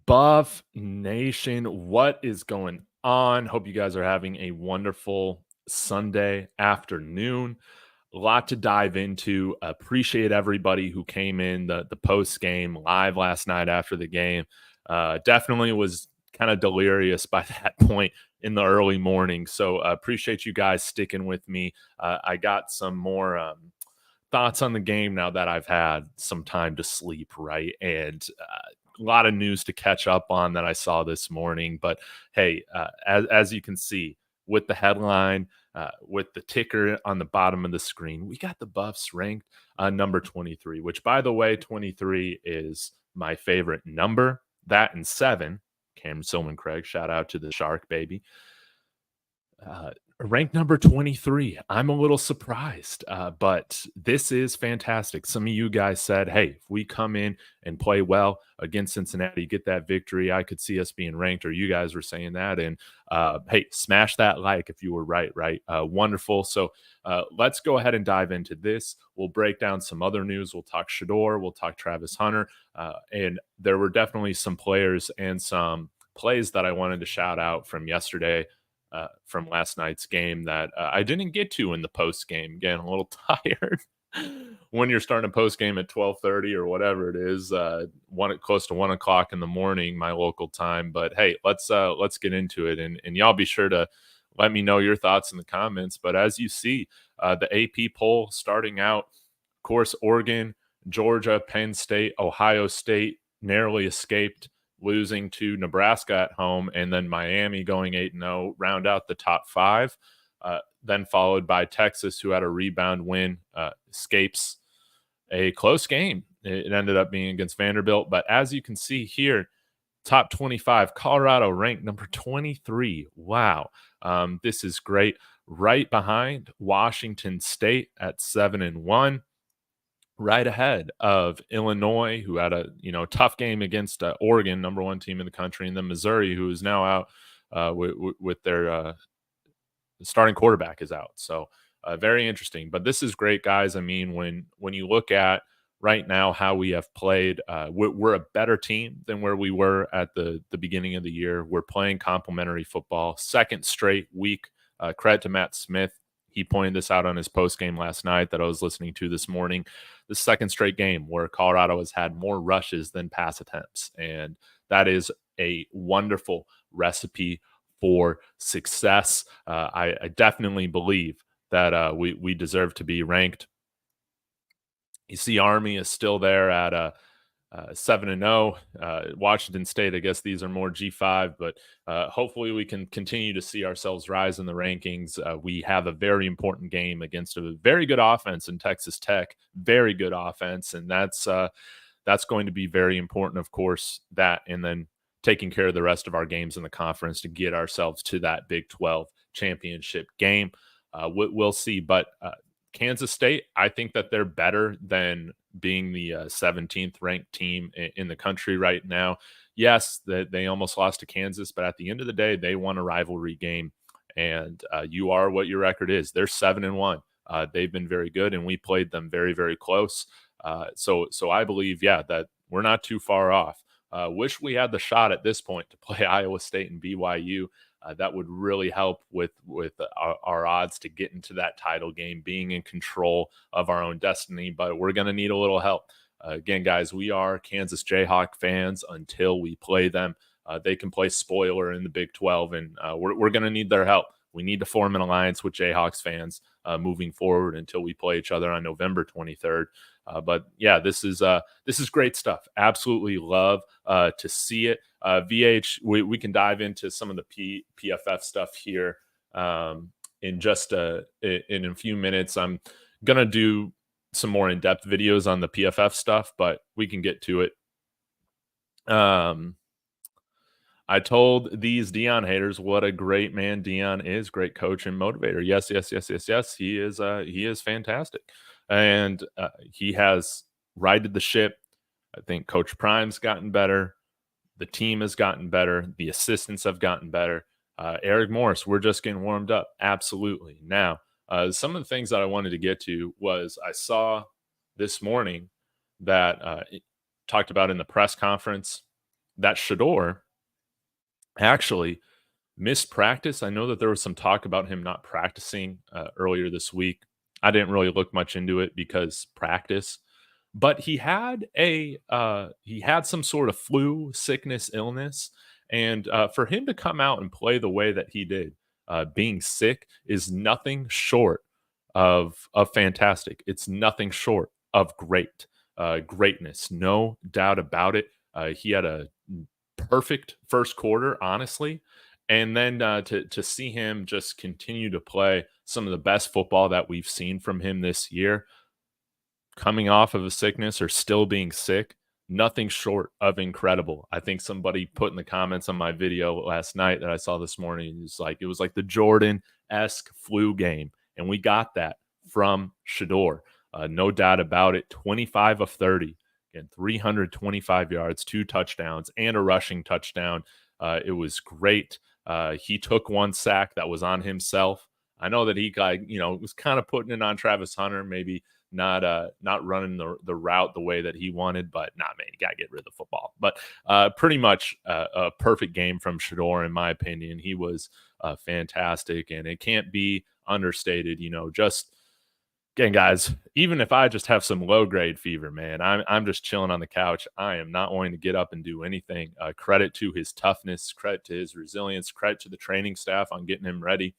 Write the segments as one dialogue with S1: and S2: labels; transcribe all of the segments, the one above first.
S1: Buff Nation, what is going on? Hope you guys are having a wonderful Sunday afternoon. A lot to dive into. Appreciate everybody who came in the post game live last night after the game. Definitely was kind of delirious by that point in the early morning. So appreciate you guys sticking with me. I got some more thoughts on the game now that I've had some time to sleep, right? And a lot of news to catch up on that I saw this morning. But hey, as you can see with the headline, with the ticker on the bottom of the screen, we got the Buffs ranked number 23, which, by the way, 23 is my favorite number. That and 7. Cam Silman Craig, shout out to the Shark, baby. Ranked number 23. I'm a little surprised, but this is fantastic. Some of you guys said, hey, if we come in and play well against Cincinnati, get that victory, I could see us being ranked, or you guys were saying that. And hey, smash that like if you were right? Wonderful. So let's go ahead and dive into this. We'll break down some other news. We'll talk Sheduer. We'll talk Travis Hunter. And there were definitely some players and some plays that I wanted to shout out from yesterday. From last night's game that I didn't get to in the post game. Getting a little tired when you're starting a post game at 12:30 or whatever it is, close to 1 o'clock in the morning, my local time. But hey, let's get into it, and y'all be sure to let me know your thoughts in the comments. But as you see, the AP poll starting out, of course, Oregon, Georgia, Penn State, Ohio State narrowly escaped losing to Nebraska at home, and then Miami going 8-0, round out the top 5. Then followed by Texas, who had a rebound win, escapes a close game. It ended up being against Vanderbilt. But as you can see here, top 25, Colorado ranked number 23. Wow. This is great. Right behind Washington State at 7-1. Right ahead of Illinois, who had a tough game against Oregon, number 1 team in the country, and then Missouri, who is now out with their starting quarterback is out. So very interesting. But this is great, guys. I mean, when you look at right now how we have played, we're a better team than where we were at the beginning of the year. We're playing complementary football. Second straight week. Credit to Matt Smith. He pointed this out on his post game last night that I was listening to this morning. The second straight game where Colorado has had more rushes than pass attempts. And that is a wonderful recipe for success. I definitely believe that we deserve to be ranked. You see Army is still there at 7-0. Washington State, I guess these are more G5, but hopefully we can continue to see ourselves rise in the rankings. We have a very important game against a very good offense in Texas Tech, very good offense, and that's going to be very important, of course, that, and then taking care of the rest of our games in the conference to get ourselves to that Big 12 championship game. We'll see, but Kansas State, I think that they're better than being the 17th ranked team in the country right now. Yes, they almost lost to Kansas, but at the end of the day, they won a rivalry game, and you are what your record is. They're 7-1. They've been very good, and we played them very, very close. So I believe, that we're not too far off. Wish we had the shot at this point to play Iowa State and BYU. That would really help with our odds to get into that title game, being in control of our own destiny. But we're going to need a little help. Again, guys, we are Kansas Jayhawk fans until we play them. They can play spoiler in the Big 12, and we're going to need their help. We need to form an alliance with Jayhawks fans moving forward until we play each other on November 23rd. But yeah, this is great stuff. Absolutely love to see it. VH, we can dive into some of the PFF stuff here in just in a few minutes. I'm gonna do some more in-depth videos on the PFF stuff, but we can get to it. I told these Deion haters what a great man Deion is, great coach and motivator. Yes. He is fantastic. And he has righted the ship. I think Coach Prime's gotten better. The team has gotten better. The assistants have gotten better. Eric Morris, we're just getting warmed up. Absolutely. Now, some of the things that I wanted to get to was I saw this morning that it talked about in the press conference that Sheduer actually missed practice. I know that there was some talk about him not practicing earlier this week. I didn't really look much into it because practice, but he had some sort of flu, sickness, illness, and for him to come out and play the way that he did, being sick is nothing short of fantastic. It's nothing short of greatness, no doubt about it. He had a perfect first quarter, honestly. And then to see him just continue to play some of the best football that we've seen from him this year, coming off of a sickness or still being sick, nothing short of incredible. I think somebody put in the comments on my video last night that I saw this morning, it was like the Jordan-esque flu game, and we got that from Sheduer. No doubt about it. 25 of 30, again, 325 yards, 2 touchdowns, and a rushing touchdown. It was great. He took 1 sack that was on himself. I know that he was kind of putting it on Travis Hunter, maybe not running the route the way that he wanted, but man, you got to get rid of the football. But pretty much a perfect game from Sheduer, in my opinion. He was fantastic, and it can't be understated. Just again, guys, even if I just have some low-grade fever, man, I'm just chilling on the couch. I am not wanting to get up and do anything. Credit to his toughness, credit to his resilience, credit to the training staff on getting him ready.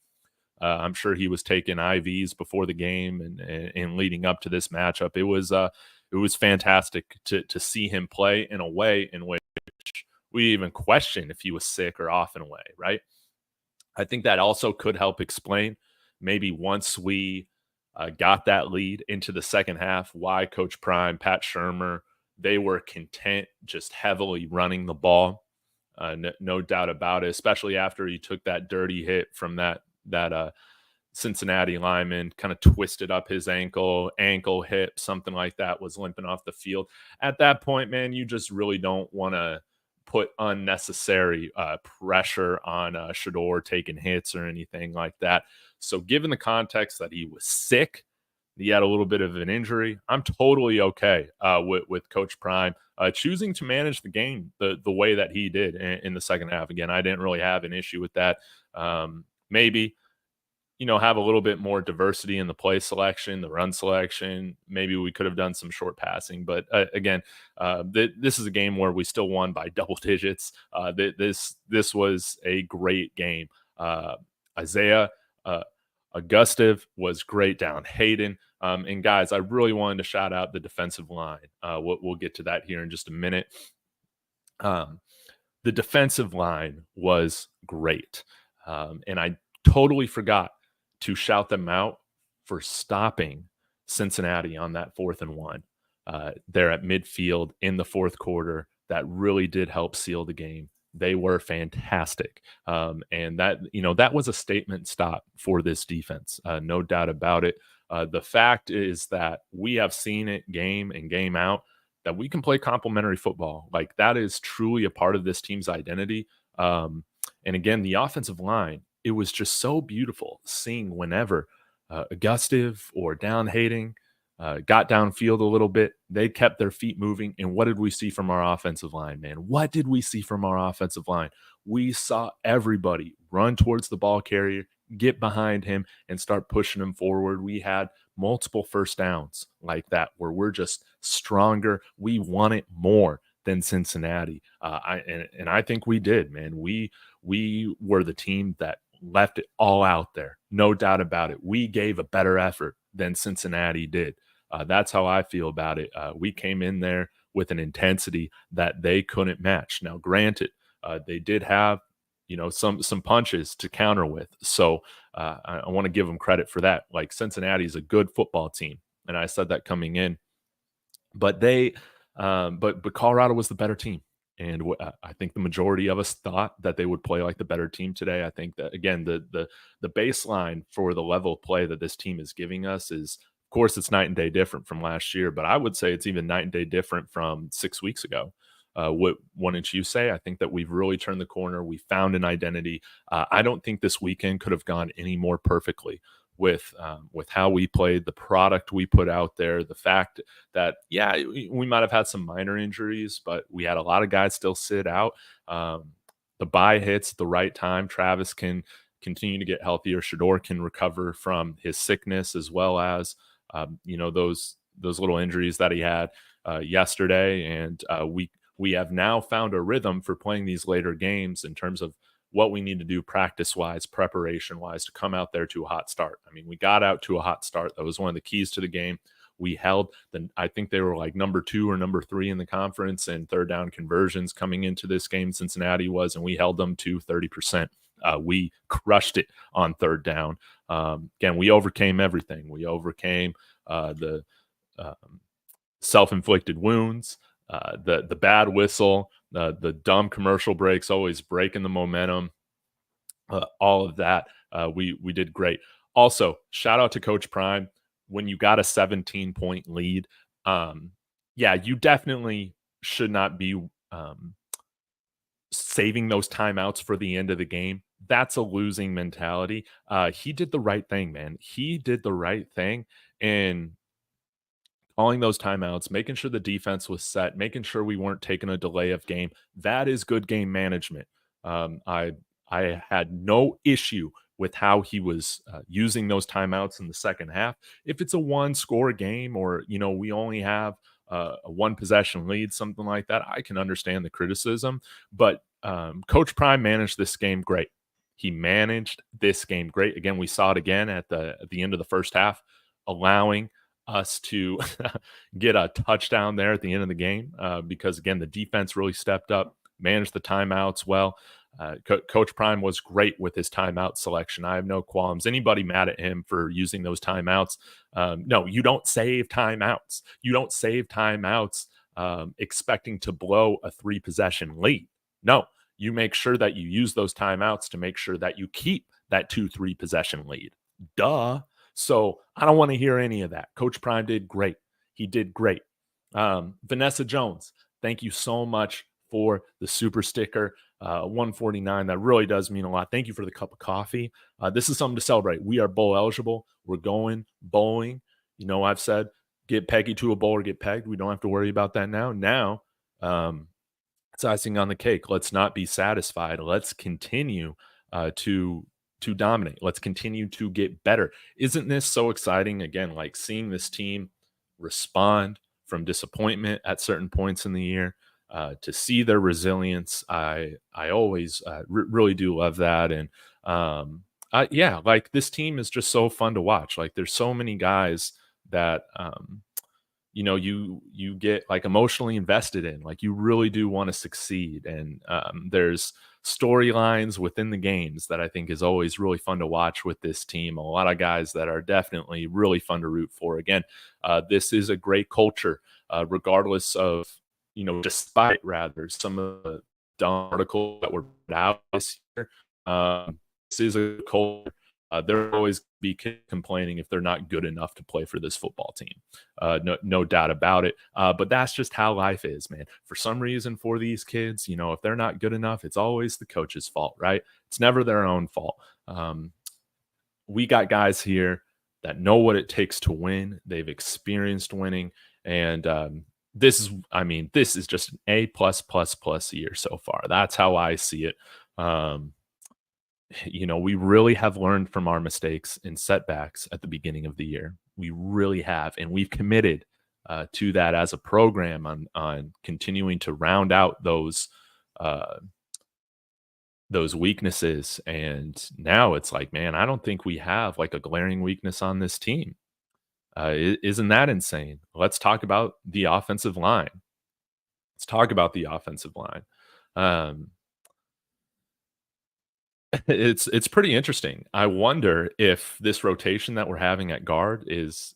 S1: I'm sure he was taking IVs before the game and leading up to this matchup. It was fantastic to see him play in a way in which we even questioned if he was sick or off in a way, right? I think that also could help explain maybe once we got that lead into the second half, why Coach Prime, Pat Shurmur, they were content just heavily running the ball. No doubt about it, especially after he took that dirty hit from that Cincinnati lineman, kind of twisted up his ankle, hip, something like that, was limping off the field. At that point, man, you just really don't want to put unnecessary pressure on Sheduer taking hits or anything like that. So given the context that he was sick, he had a little bit of an injury, I'm totally okay with Coach Prime choosing to manage the game the way that he did in the second half. Again, I didn't really have an issue with that. Maybe, have a little bit more diversity in the play selection, the run selection. Maybe we could have done some short passing. But again, this is a game where we still won by double digits. This was a great game. Isaiah Augustave was great down Hayden. And guys, I really wanted to shout out the defensive line. We'll get to that here in just a minute. The defensive line was great. And I totally forgot to shout them out for stopping Cincinnati on that 4th and 1 there at midfield in the fourth quarter. That really did help seal the game. They were fantastic. And that was a statement stop for this defense. No doubt about it. The fact is that we have seen it game in, game out, that we can play complementary football. Like, that is truly a part of this team's identity. And again, the offensive line, it was just so beautiful seeing whenever Augustave or down Hayden got downfield a little bit, they kept their feet moving. And what did we see from our offensive line, man? What did we see from our offensive line? We saw everybody run towards the ball carrier, get behind him, and start pushing him forward. We had multiple first downs like that where we're just stronger. We want it more than Cincinnati. I think we did, man. We were the team that left it all out there. No doubt about it. We gave a better effort than Cincinnati did. That's how I feel about it. We came in there with an intensity that they couldn't match. Now, granted, they did have, some punches to counter with. So I want to give them credit for that. Like, Cincinnati is a good football team, and I said that coming in. But but Colorado was the better team. And I think the majority of us thought that they would play like the better team today. I think that, again, the baseline for the level of play that this team is giving us is, of course, it's night and day different from last year, but I would say it's even night and day different from 6 weeks ago. What wouldn't you say? I think that we've really turned the corner. We found an identity. I don't think this weekend could have gone any more perfectly. with how we played, the product we put out there, the fact that we might have had some minor injuries, but we had a lot of guys still sit out. The bye hits at the right time. Travis can continue to get healthier. Sheduer can recover from his sickness, as well as those little injuries that he had yesterday. And we have now found a rhythm for playing these later games in terms of what we need to do practice-wise, preparation-wise, to come out there to a hot start. I mean, we got out to a hot start. That was one of the keys to the game. We held I think they were like number 2 or number 3 in the conference in third down conversions coming into this game. Cincinnati was, and we held them to 30%. We crushed it on third down. Again, we overcame everything. We overcame the self-inflicted wounds, the bad whistle, the dumb commercial breaks, always breaking the momentum, all of that. We did great. Also, shout out to Coach Prime. When you got a 17-point lead, you definitely should not be saving those timeouts for the end of the game. That's a losing mentality. He did the right thing, man. He did the right thing in calling those timeouts, making sure the defense was set, making sure we weren't taking a delay of game. That is good game management. I had no issue with how he was using those timeouts in the second half. If it's a one-score game, or we only have a one-possession lead, something like that, I can understand the criticism. But Coach Prime managed this game great. He managed this game great. Again, we saw it again at the end of the first half, allowing us to get a touchdown there at the end of the game because, again, the defense really stepped up, managed the timeouts well. Coach Prime was great with his timeout selection. I have no qualms. Anybody mad at him for using those timeouts? No, you don't save timeouts. You don't save timeouts expecting to blow a 3-possession lead. No, you make sure that you use those timeouts to make sure that you keep that 2-3 possession lead. Duh. So I don't want to hear any of that. Coach Prime did great. He did great. Vanessa Jones, thank you so much for the super sticker. 149. That really does mean a lot. Thank you for the cup of coffee. This is something to celebrate. We are bowl eligible. We're going bowling. I've said get Peggy to a bowl or get pegged. We don't have to worry about that now. Now, it's icing on the cake. Let's not be satisfied. Let's continue to dominate. Let's continue to get better. Isn't this so exciting? Again, like seeing this team respond from disappointment at certain points in the year, to see their resilience. I always really do love that. And like this team is just so fun to watch. Like there's so many guys that you get like emotionally invested in. Like you really do want to succeed. And there's storylines within the games that I think is always really fun to watch with this team. A lot of guys that are definitely really fun to root for. Again, this is a great culture, regardless of, despite rather some of the dumb articles that were put out this year. This is a culture. They'll always be complaining if they're not good enough to play for this football team. No doubt about it. But that's just how life is, man. For some reason, for these kids, if they're not good enough, it's always the coach's fault, right? It's never their own fault. We got guys here that know what it takes to win. They've experienced winning. And this is just an A+++ year so far. That's how I see it. We really have learned from our mistakes and setbacks at the beginning of the year. We really have, and we've committed to that as a program on continuing to round out those weaknesses. And now it's like, man, I don't think we have like a glaring weakness on this team. Isn't that insane? Let's talk about the offensive line. It's pretty interesting. I wonder if this rotation that we're having at guard is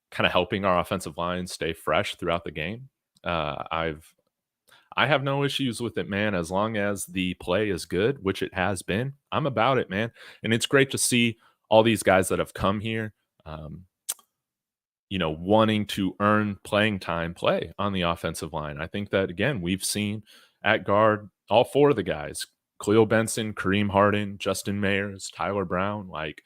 S1: kind of helping our offensive line stay fresh throughout the game. I have no issues with it, man. As long as the play is good, which it has been, I'm about it, man. And it's great to see all these guys that have come here, wanting to earn playing time, play on the offensive line. I think that, again, we've seen at guard all 4 of the guys, Khalil Benson, Kareem Harden, Justin Mayers, Tyler Brown, like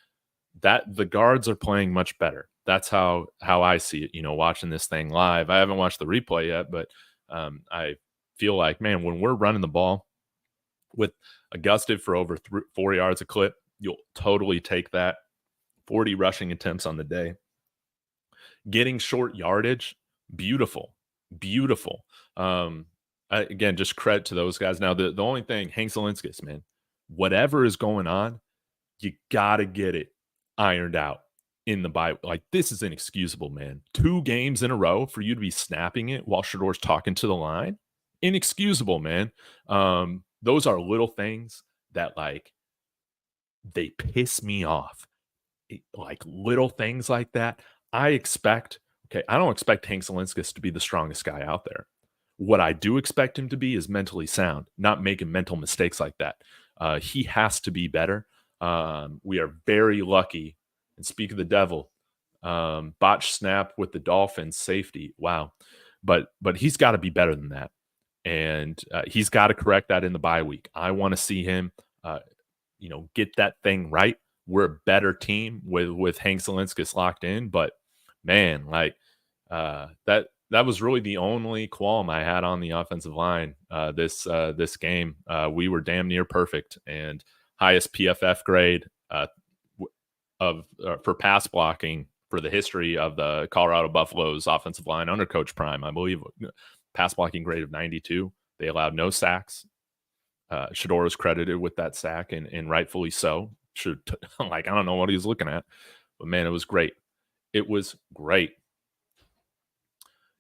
S1: that the guards are playing much better. That's how I see it, watching this thing live. I haven't watched the replay yet, but I feel like, man, when we're running the ball with Augustave for over 4 yards a clip, you'll totally take that. 40 rushing attempts on the day. Getting short yardage, beautiful, beautiful. Again, just credit to those guys. Now, the only thing, Hank Zielinskis, man, whatever is going on, you got to get it ironed out in the bye. Like, this is inexcusable, man. 2 games in a row for you to be snapping it while Shedeur's talking to the line. Inexcusable, man. Those are little things that, like, they piss me off. Like, little things like that. I don't expect Hank Zielinskis to be the strongest guy out there. What I do expect him to be is mentally sound, not making mental mistakes like that. He has to be better. We are very lucky. And speak of the devil, botch snap with the Dolphins safety. Wow. But he's got to be better than that. And he's got to correct that in the bye week. I want to see him, get that thing right. We're a better team with Hank Zielinskis locked in. But man, like that was really the only qualm I had on the offensive line this game. We were damn near perfect and highest PFF grade for pass blocking for the history of the Colorado Buffaloes offensive line under Coach Prime. I believe pass blocking grade of 92. They allowed no sacks. Sheduer was credited with that sack, and rightfully so. I don't know what he was looking at, but man, it was great. It was great.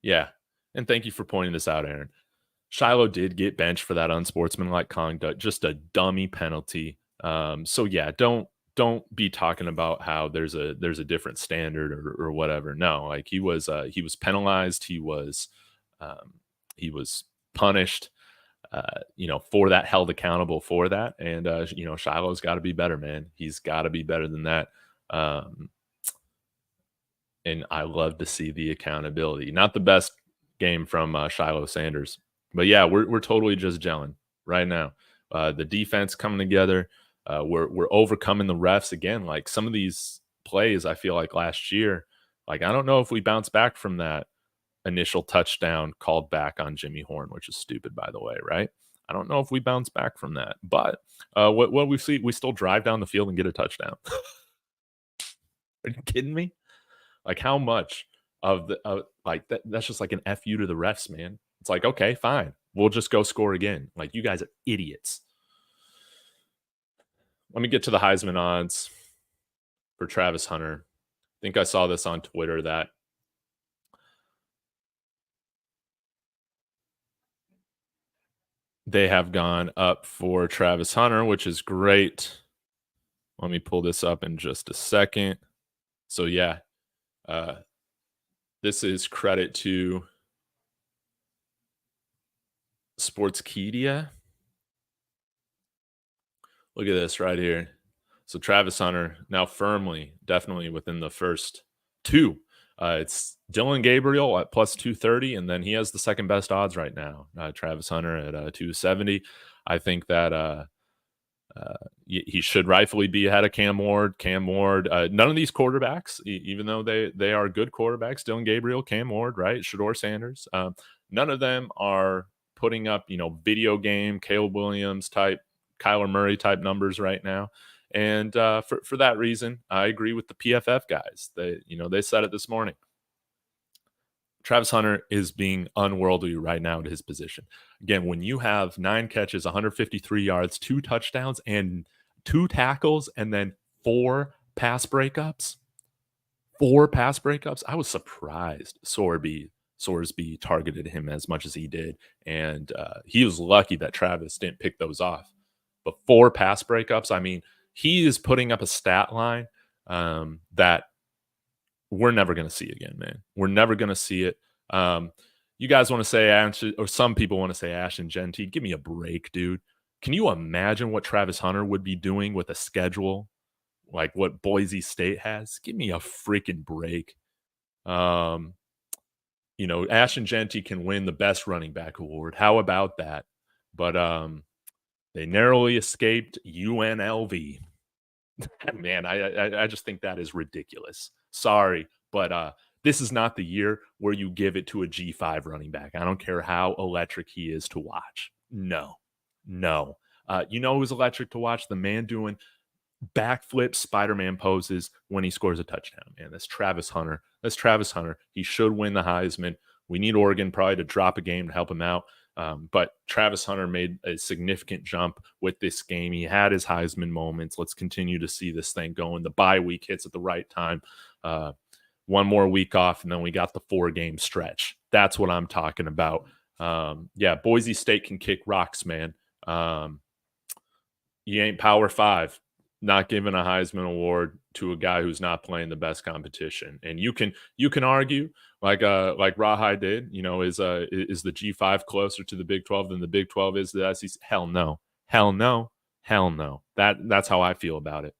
S1: Yeah, and thank you for pointing this out, Aaron. Shiloh did get benched for that unsportsmanlike conduct, just a dummy penalty. So yeah, don't be talking about how there's a different standard or whatever. No, like he was penalized. He was punished. For that, held accountable for that. And, Shiloh's got to be better, man. He's got to be better than that. And I love to see the accountability. Not the best game from Shedeur Sanders. But, yeah, we're totally just gelling right now. The defense coming together. We're overcoming the refs again. Like, some of these plays, I feel like last year, like, I don't know if we bounce back from that initial touchdown called back on Jimmy Horn, which is stupid, by the way, right? I don't know if we bounce back from that, but what we see, we still drive down the field and get a touchdown. Are you kidding me? Like, how much of the that's just like an FU to the refs, man. It's like, okay, fine, we'll just go score again. Like, you guys are idiots. Let me get to the Heisman odds for Travis Hunter. I think I saw this on Twitter that they have gone up for Travis Hunter, which is great. Let me pull this up in just a second. So, yeah, this is credit to Sportskeeda. Look at this right here. So, Travis Hunter now firmly, definitely within the first 2. It's Dylan Gabriel at plus 230, and then he has the second best odds right now. Travis Hunter at 270. I think that he should rightfully be ahead of Cam Ward. None of these quarterbacks, even though they are good quarterbacks, Dylan Gabriel, Cam Ward, right? Shedeur Sanders. None of them are putting up, video game, Caleb Williams type, Kyler Murray type numbers right now. And for that reason, I agree with the PFF guys. They said it this morning. Travis Hunter is being unworldly right now at his position. Again, when you have 9 catches, 153 yards, 2 touchdowns, and 2 tackles, and then 4 pass breakups, I was surprised Sorsby targeted him as much as he did. And he was lucky that Travis didn't pick those off. But 4 pass breakups, I mean, he is putting up a stat line that we're never going to see again, man. We're never going to see it. You guys want to say, or some people want to say Ashton Genty. Give me a break, dude. Can you imagine what Travis Hunter would be doing with a schedule like what Boise State has? Give me a freaking break. Ashton Genty can win the best running back award. How about that? But they narrowly escaped UNLV. Man, I just think that is ridiculous. Sorry, but this is not the year where you give it to a G5 running back. I don't care how electric he is to watch. No, no. You know who's electric to watch? The man doing backflip Spider-Man poses when he scores a touchdown, man. That's Travis Hunter. That's Travis Hunter. He should win the Heisman. We need Oregon probably to drop a game to help him out. But Travis Hunter made a significant jump with this game. He had his Heisman moments. Let's continue to see this thing going. The bye week hits at the right time. One more week off, and then we got the 4-game stretch. That's what I'm talking about. Yeah, Boise State can kick rocks, man. You ain't Power 5. Not giving a Heisman Award to a guy who's not playing the best competition. And you can argue like Rawhide did, you know, is the G5 closer to the Big 12 than the Big 12 is the SEC? Hell no. Hell no. Hell no. That's how I feel about it.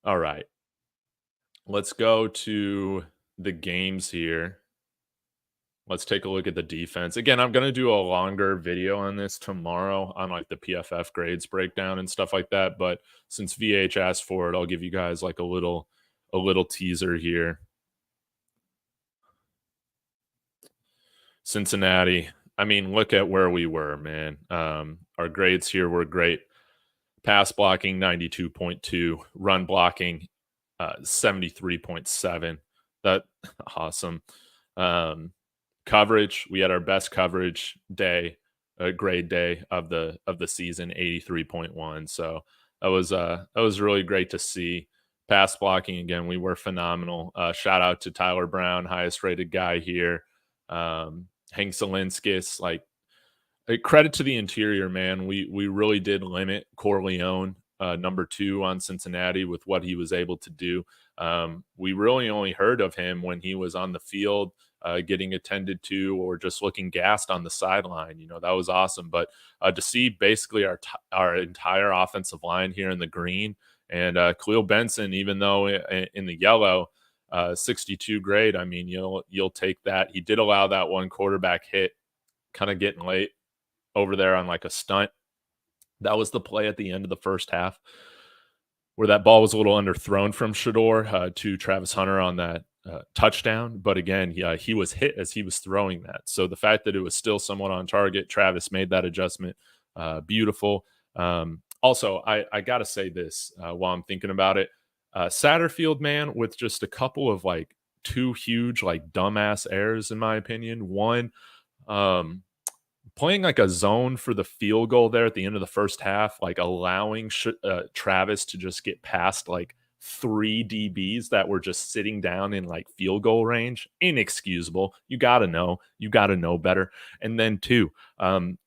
S1: All right. Let's go to the games here. Let's take a look at the defense. Again, I'm going to do a longer video on this tomorrow on like the PFF grades breakdown and stuff like that. But since VH asked for it, I'll give you guys like a little teaser here. Cincinnati. I mean, look at where we were, man. Our grades here were great. Pass blocking, 92.2. Run blocking, 73.7. That awesome. Coverage, we had our best coverage day, grade day of the season, 83.1. So that was really great to see. Pass blocking, again, we were phenomenal. Shout out to Tyler Brown, highest rated guy here. Hank Zelinskis, like credit to the interior, man. We really did limit Corleone, number 2 on Cincinnati, with what he was able to do. We really only heard of him when he was on the field, getting attended to, or just looking gassed on the sideline. You know, that was awesome. But to see basically our entire offensive line here in the green, and Khalil Benson, even though in the yellow, 62 grade, I mean, you'll take that. He did allow that one quarterback hit, kind of getting late over there on like a stunt. That was the play at the end of the first half where that ball was a little underthrown from Sheduer to Travis Hunter on that touchdown. But again, he was hit as he was throwing that. So the fact that it was still somewhat on target, Travis made that adjustment. Beautiful. Also, I got to say this while I'm thinking about it. Satterfield, man, with just a couple of like 2 huge, like dumbass errors, in my opinion. One, playing like a zone for the field goal there at the end of the first half, like allowing Travis to just get past like 3 DBs that were just sitting down in like field goal range. Inexcusable. You got to know better. And then 2,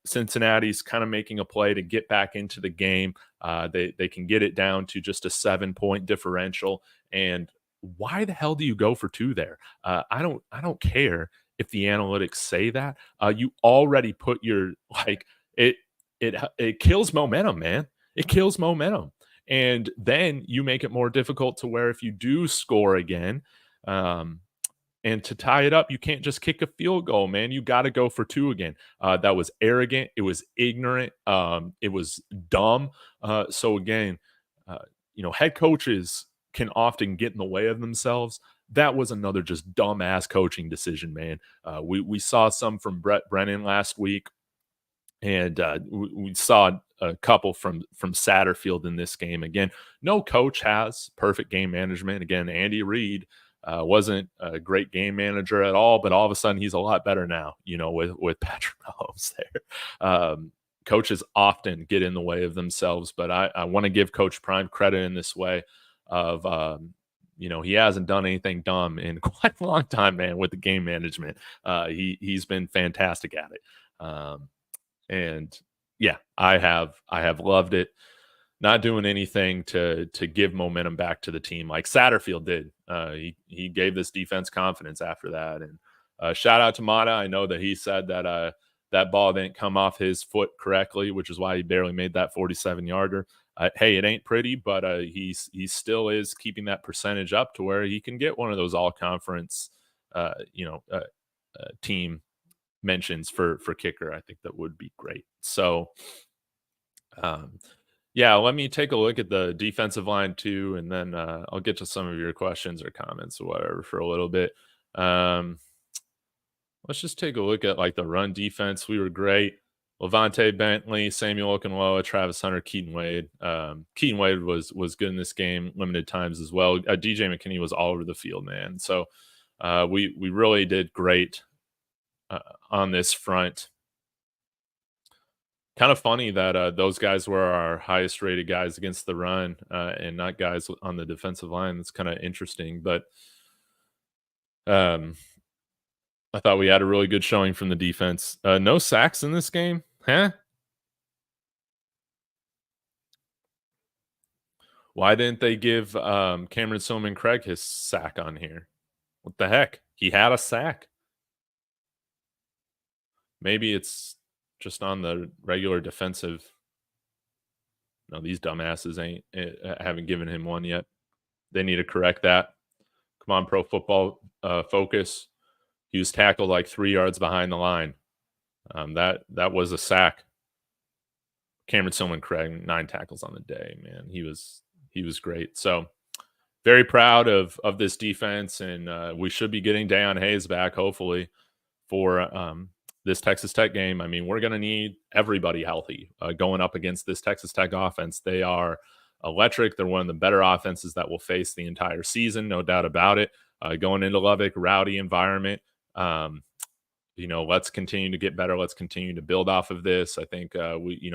S1: Cincinnati's kind of making a play to get back into the game. They can get it down to just a 7-point differential. And why the hell do you go for 2 there? I don't care if the analytics say that. You already put your like it kills momentum, man. It kills momentum. And then you make it more difficult to where if you do score again, and to tie it up, you can't just kick a field goal, man. You got to go for 2 again. That was arrogant. It was ignorant. It was dumb. So again, head coaches can often get in the way of themselves. That was another just dumbass coaching decision, man. We saw some from Brett Brennan last week, and we saw a couple from Satterfield in this game. Again, no coach has perfect game management. Again, Andy Reid wasn't a great game manager at all, but all of a sudden he's a lot better now, with Patrick Mahomes there. Coaches often get in the way of themselves, but I want to give Coach Prime credit in this way of, he hasn't done anything dumb in quite a long time, man, with the game management. He's been fantastic at it. And yeah, I have loved it. Not doing anything to give momentum back to the team like Satterfield did. He gave this defense confidence after that. And shout out to Mata. I know that he said that that ball didn't come off his foot correctly, which is why he barely made that 47-yarder. Hey, it ain't pretty, but he still is keeping that percentage up to where he can get one of those all-conference, team mentions for kicker. I think that would be great. So, Yeah, let me take a look at the defensive line too, and then I'll get to some of your questions or comments or whatever for a little bit. Um, let's just take a look at like the run defense. We were great. Levante Bentley, Samuel Okunloa, Travis Hunter, Keaton Wade. Keaton Wade was good in this game, limited times as well. DJ McKinney was all over the field, man. So we really did great on this front. Kind of funny that those guys were our highest rated guys against the run and not guys on the defensive line. That's kind of interesting, but um, I thought we had a really good showing from the defense. No sacks in this game, huh? Why didn't they give Cameron Silman Craig his sack on here? What the heck? He had a sack. Maybe it's just on the regular defensive. No, these dumbasses haven't given him one yet. They need to correct that. Come on, Pro Football Focus. He was tackled like 3 yards behind the line. That was a sack. Cameron Silman Craig, 9 tackles on the day. Man, he was great. So very proud of this defense, and we should be getting Deion Hayes back hopefully for this Texas Tech game. I mean, we're going to need everybody healthy going up against this Texas Tech offense. They are electric. They're one of the better offenses that will face the entire season, no doubt about it. Going into Lubbock, rowdy environment. Let's continue to get better. Let's continue to build off of this. I think we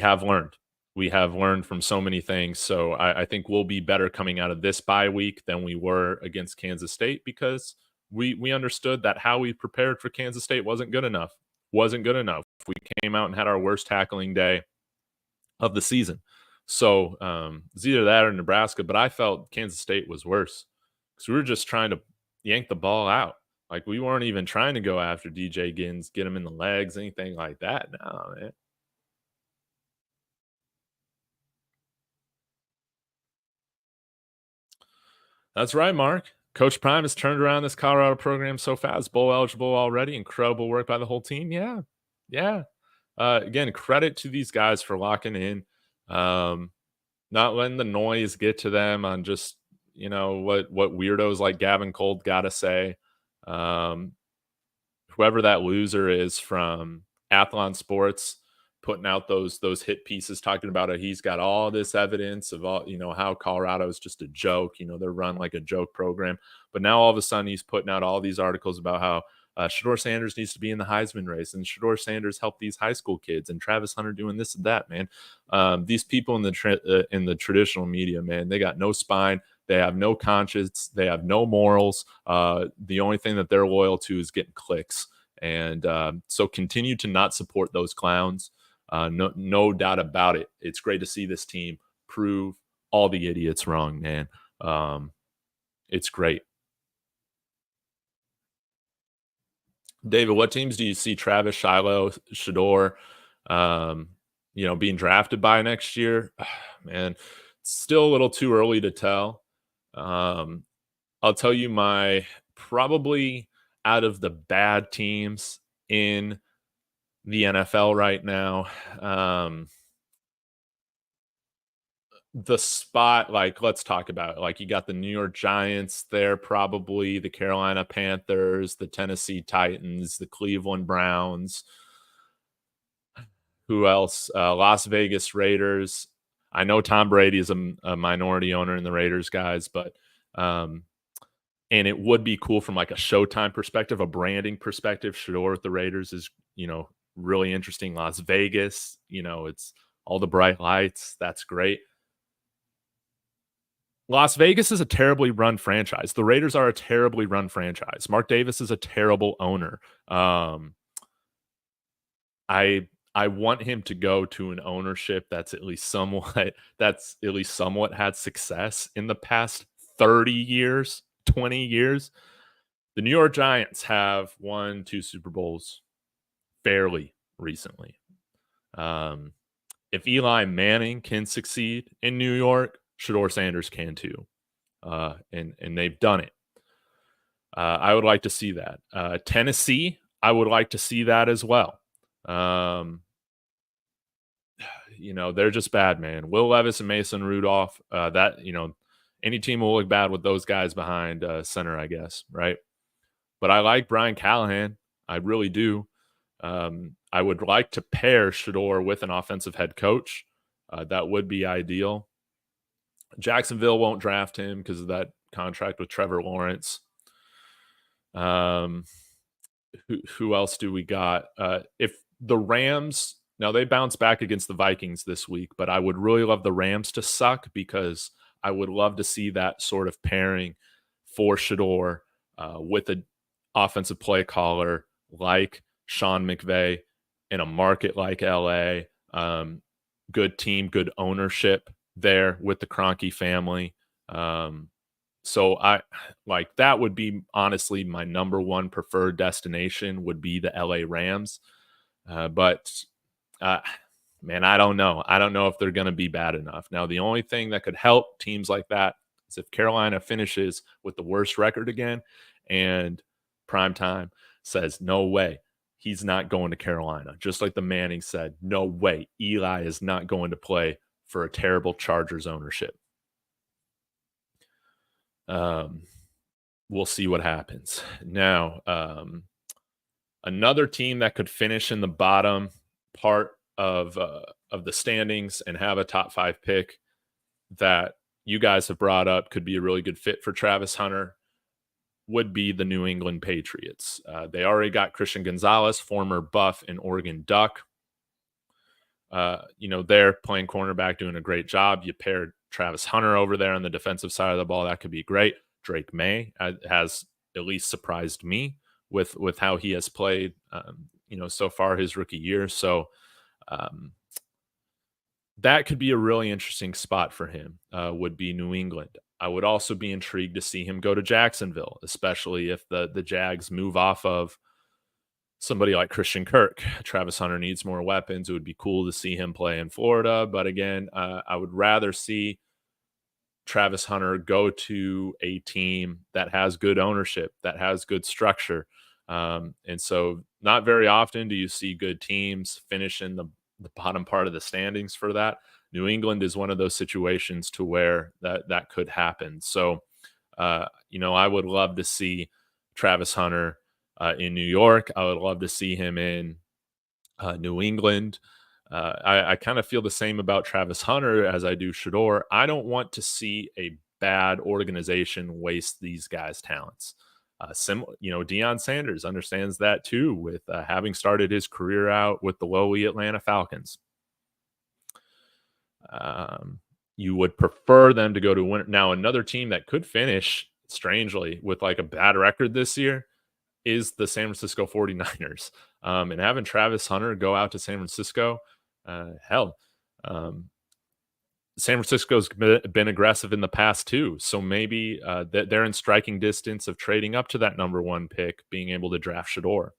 S1: have learned. We have learned from so many things. So I think we'll be better coming out of this bye week than we were against Kansas State, because we understood that how we prepared for Kansas State wasn't good enough. Wasn't good enough. We came out and had our worst tackling day of the season. So it's either that or Nebraska, but I felt Kansas State was worse because we were just trying to yank the ball out. Like, we weren't even trying to go after DJ Gins, get him in the legs, anything like that. No, man. That's right, Mark. Coach Prime has turned around this Colorado program so fast. Bowl eligible already. Incredible work by the whole team. Yeah. Yeah. Again, credit to these guys for locking in. Not letting the noise get to them on just, what weirdos like Gavin Cold got to say. Whoever that loser is from Athlon Sports putting out those hit pieces talking about it. He's got all this evidence of all, how Colorado is just a joke. They're run like a joke program. But now all of a sudden he's putting out all these articles about how Shedeur Sanders needs to be in the Heisman race, and Shedeur Sanders helped these high school kids, and Travis Hunter doing this and that, man. These people in the traditional media, man, they got no spine. They have no conscience. They have no morals. The only thing that they're loyal to is getting clicks. And so continue to not support those clowns. No doubt about it. It's great to see this team prove all the idiots wrong, man. It's great. David, what teams do you see Travis, Shiloh, Sheduer, being drafted by next year? Man, it's still a little too early to tell. I'll tell you probably out of the bad teams in the NFL right now, the spot, like, let's talk about it. Like, you got the New York Giants there, probably the Carolina Panthers, the Tennessee Titans, the Cleveland Browns. Who else? Las Vegas Raiders. I know Tom Brady is a minority owner in the Raiders, guys, but and it would be cool from like a Showtime perspective, a branding perspective. Sheduer with the Raiders is, really interesting. Las Vegas, it's all the bright lights. That's great. Las Vegas is a terribly run franchise. The Raiders are a terribly run franchise. Mark Davis is a terrible owner. I want him to go to an ownership that's at least somewhat had success in the past 30 years, 20 years. The New York Giants have won 2 Super Bowls fairly recently. If Eli Manning can succeed in New York, Shedeur Sanders can too. And they've done it. I would like to see that. Tennessee, I would like to see that as well. they're just bad, man. Will Levis and Mason Rudolph, any team will look bad with those guys behind center, I guess, right? But I like Brian Callahan. I really do. I would like to pair Sheduer with an offensive head coach. That would be ideal. Jacksonville won't draft him because of that contract with Trevor Lawrence. Who else do we got? If the Rams, now they bounce back against the Vikings this week, but I would really love the Rams to suck because I would love to see that sort of pairing for Sheduer with an offensive play caller like Sean McVay in a market like LA. Good team, good ownership there with the Kroenke family. So I like that would be honestly my number one preferred destination would be the LA Rams. But man, I don't know. I don't know if they're going to be bad enough. Now, the only thing that could help teams like that is if Carolina finishes with the worst record again and Primetime says, no way, he's not going to Carolina. Just like the Manning said, no way, Eli is not going to play for a terrible Chargers ownership. We'll see what happens. Now, another team that could finish in the bottom part of the standings and have a top 5 pick that you guys have brought up could be a really good fit for Travis Hunter would be the New England Patriots. They already got Christian Gonzalez, former Buff and Oregon Duck. They're playing cornerback, doing a great job. You paired Travis Hunter over there on the defensive side of the ball. That could be great. Drake May has at least surprised me with how he has played, so far his rookie year. So that could be a really interesting spot for him, would be New England. I would also be intrigued to see him go to Jacksonville, especially if the Jags move off of somebody like Christian Kirk. Travis Hunter needs more weapons. It would be cool to see him play in Florida. But again, I would rather see Travis Hunter go to a team that has good ownership, that has good structure. And so not very often do you see good teams finish in the bottom part of the standings for that. New England is one of those situations to where that could happen. So, I would love to see Travis Hunter in New York. I would love to see him in New England. I kind of feel the same about Travis Hunter as I do Sheduer. I don't want to see a bad organization waste these guys' talents. Deion Sanders understands that too, with having started his career out with the lowly Atlanta Falcons. You would prefer them to go to winner. Now, another team that could finish strangely with like a bad record this year is the San Francisco 49ers. And having Travis Hunter go out to San Francisco, San Francisco's been aggressive in the past too. So maybe they're in striking distance of trading up to that number 1 pick, being able to draft Sheduer.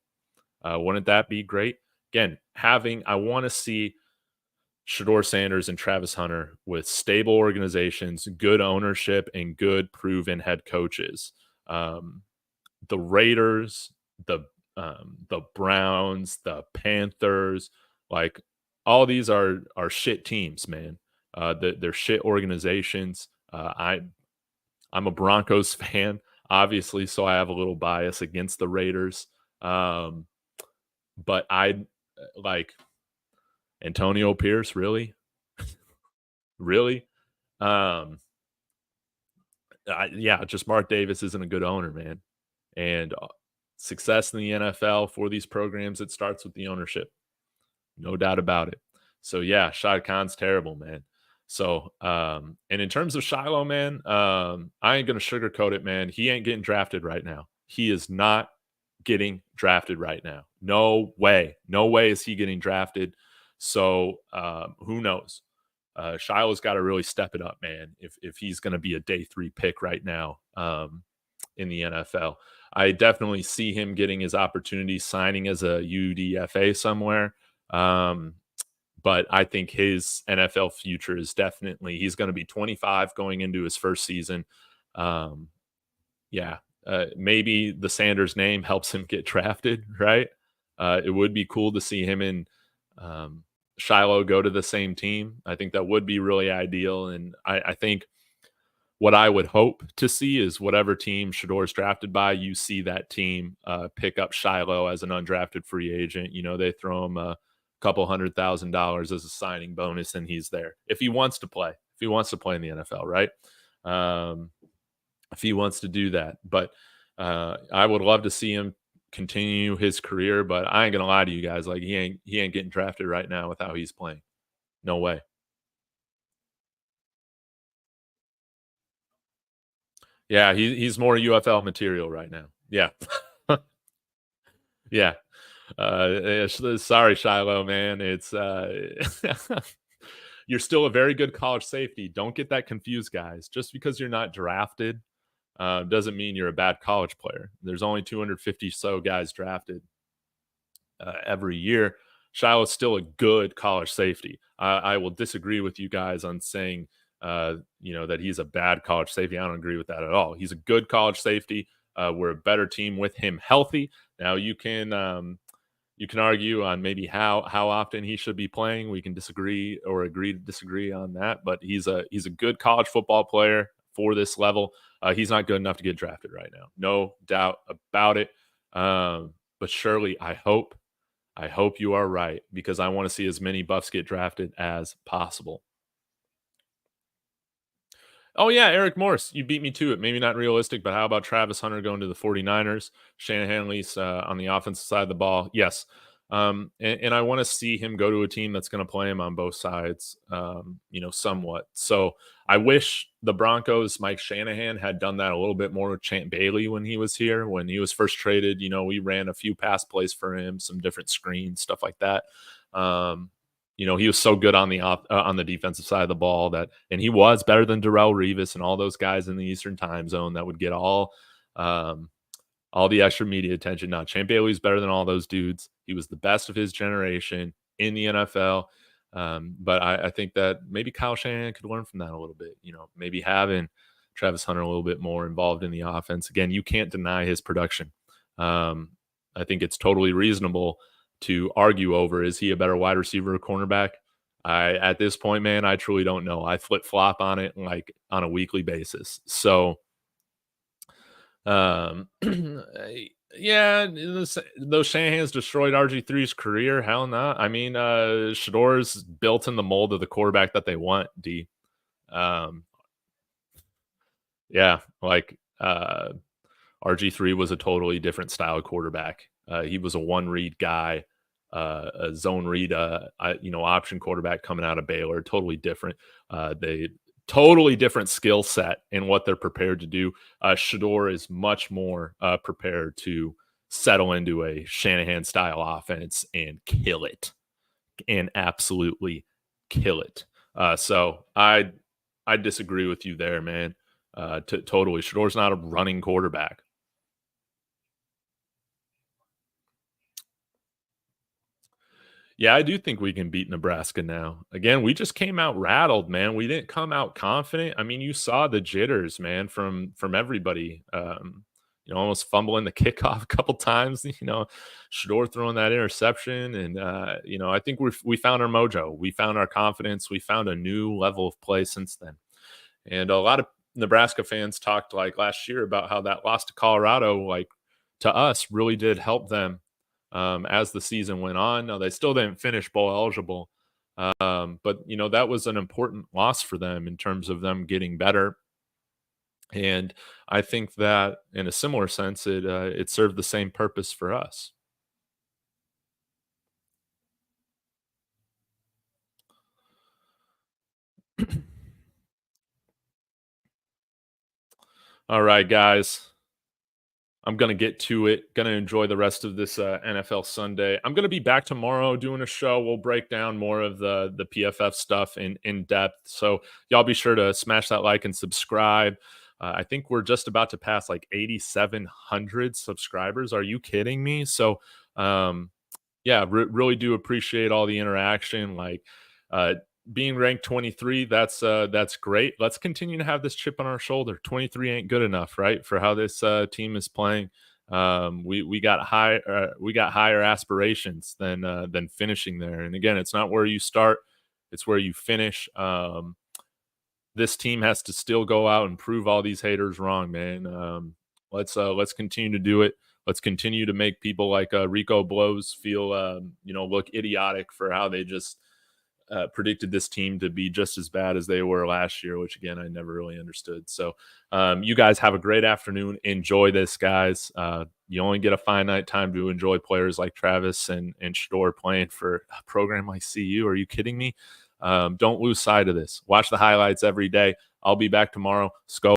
S1: Wouldn't that be great? Again, I want to see Shedeur Sanders and Travis Hunter with stable organizations, good ownership, and good proven head coaches. The Raiders, the Browns, the Panthers, like all these are shit teams, man. They're shit organizations. I'm a Broncos fan, obviously, so I have a little bias against the Raiders. But I like Antonio Pierce, really? Really? Just Mark Davis isn't a good owner, man. And success in the NFL for these programs, it starts with the ownership. No doubt about it. So, yeah, Shad Khan's terrible, man. So, and in terms of Shiloh, man, I ain't going to sugarcoat it, man. He ain't getting drafted right now. He is not getting drafted right now. No way. No way is he getting drafted. So who knows? Shiloh's got to really step it up, man, if he's going to be a day 3 pick right now in the NFL. I definitely see him getting his opportunity signing as a UDFA somewhere. But I think his NFL future is definitely, he's going to be 25 going into his first season. Maybe the Sanders name helps him get drafted, right? It would be cool to see him in Shiloh go to the same team. I think that would be really ideal. And I think what I would hope to see is whatever team Shedeur is drafted by, you see that team pick up Shiloh as an undrafted free agent. They throw him a couple $100,000 as a signing bonus, and he's there if he wants to play. If he wants to play in the NFL, right? If he wants to do that, but I would love to see him continue his career. But I ain't gonna lie to you guys, like he ain't getting drafted right now with how he's playing. No way. Yeah, he's more UFL material right now. Yeah. Yeah. Sorry, Shiloh, man. It's you're still a very good college safety. Don't get that confused, guys. Just because you're not drafted doesn't mean you're a bad college player. There's only 250 so guys drafted every year. Shiloh's still a good college safety. I will disagree with you guys on saying, that he's a bad college safety. I don't agree with that at all. He's a good college safety. We're a better team with him healthy. Now you can argue on maybe how often he should be playing. We can disagree or agree to disagree on that, but he's a good college football player for this level. He's not good enough to get drafted right now, no doubt about it. But surely, I hope you are right because I want to see as many Buffs get drafted as possible. Oh, yeah, Eric Morris, you beat me to it. Maybe not realistic, but how about Travis Hunter going to the 49ers? Shanahan lease on the offensive side of the ball. Yes. And I want to see him go to a team that's going to play him on both sides, somewhat. So I wish the Broncos, Mike Shanahan, had done that a little bit more with Champ Bailey when he was here. When he was first traded, we ran a few pass plays for him, some different screens, stuff like that. He was so good on the defensive side of the ball and he was better than Darrelle Revis and all those guys in the Eastern Time Zone that would get all the extra media attention. Now, Champ Bailey's better than all those dudes. He was the best of his generation in the NFL. But I think that maybe Kyle Shanahan could learn from that a little bit. Maybe having Travis Hunter a little bit more involved in the offense. Again, you can't deny his production. I think it's totally reasonable to argue over, is he a better wide receiver or cornerback? At this point, man, I truly don't know. I flip-flop on it like on a weekly basis. So, yeah, those Shanahan's destroyed RG3's career. Hell no. I mean, Shedeur's built in the mold of the quarterback that they want, D. Yeah, like RG3 was a totally different style of quarterback. He was a one-read guy. A zone read, option quarterback coming out of Baylor, totally different. They totally different skill set in what they're prepared to do. Sheduer is much more prepared to settle into a Shanahan style offense and kill it, and absolutely kill it. So I disagree with you there, man. Totally, Shedeur's not a running quarterback. Yeah, I do think we can beat Nebraska now. Again, we just came out rattled, man. We didn't come out confident. I mean, you saw the jitters, man, from everybody. Almost fumbling the kickoff a couple times. Shedeur throwing that interception, and I think we found our mojo. We found our confidence. We found a new level of play since then. And a lot of Nebraska fans talked like last year about how that loss to Colorado, like to us, really did help them as the season went on. Now, they still didn't finish bowl eligible, but that was an important loss for them in terms of them getting better. And I think that in a similar sense, it served the same purpose for us. All right, guys. I'm going to get to it. Going to enjoy the rest of this NFL Sunday. I'm going to be back tomorrow doing a show. We'll break down more of the PFF stuff in depth. So y'all be sure to smash that like and subscribe. I think we're just about to pass like 8,700 subscribers. Are you kidding me? So, really do appreciate all the interaction. Like, being ranked 23, that's great. Let's continue to have this chip on our shoulder. 23 ain't good enough, right? For how this team is playing. We got higher aspirations than finishing there. And again, it's not where you start, it's where you finish. This team has to still go out and prove all these haters wrong, man. Let's continue to do it. Let's continue to make people like Rico Blows feel, look idiotic for how they just predicted this team to be just as bad as they were last year, which again, I never really understood. So you guys have a great afternoon. Enjoy this, guys. You only get a finite time to enjoy players like Travis and Sheduer playing for a program like CU. Are you kidding me? Don't lose sight of this. Watch the highlights every day. I'll be back tomorrow. Sco